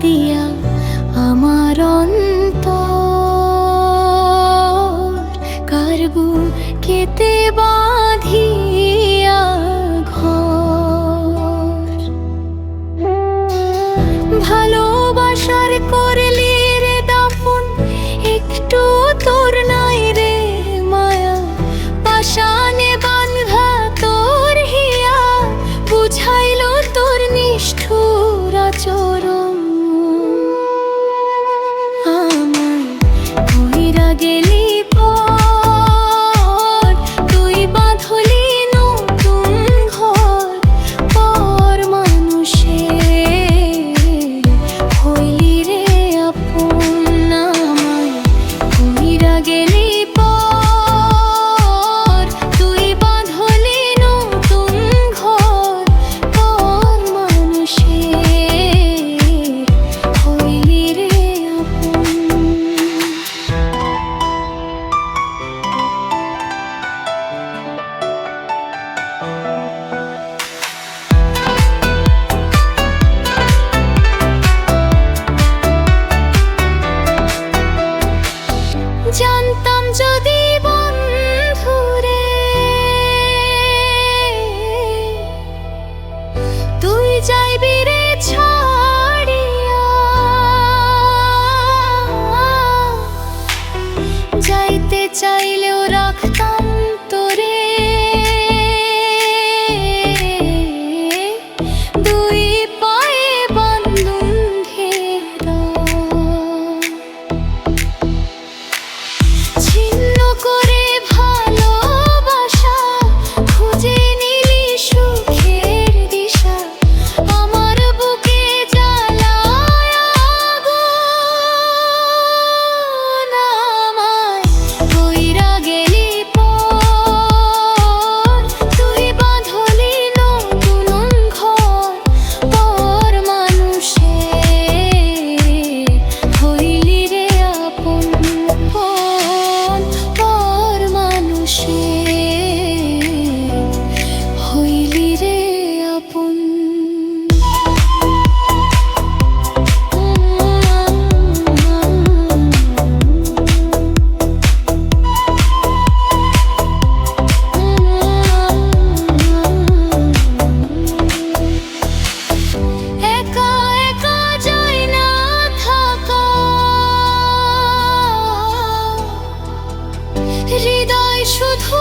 দিয়া আমার অন্তর, কার বুকেতে বাঁধিয়া ঘর। ভালোবাসার করলি রে দাফন, একটু তোর নাই রে মায়া, পাশানে বাঁধা তোর হিয়া, বুঝাইল তোর নিষ্ঠুর আচরণ। আমার কইরা গেলি পর, তুই বাঁধলি নতুন ঘর, পর মানুষে হইলি রে আপন। আমার কইরা গেলি পর, তুই বাঁধলি নতুন ঘর, পর মানুষে হইলি রে আপন। জানতাম যদি বন্ধুরে তুই যাইবি রে ছাড়িয়া, যাইতে চাইলেও রাখতাম তোরে দুই পায়ে বন্ধুন্ধেরা। ছিন্ন করে ভালোবাসা, খুঁজে নিলি সুখের দিশা, আমার বুকে জ্বালায় আগুন। আমায় কইরা গেলি পর, তুই বাঁধলি নতুন ঘর, পর মানুষে হইলি রে আপন। পর মানুষে হইলি রে আপন। একা একা যায় না থাকা, হৃদয় শুধু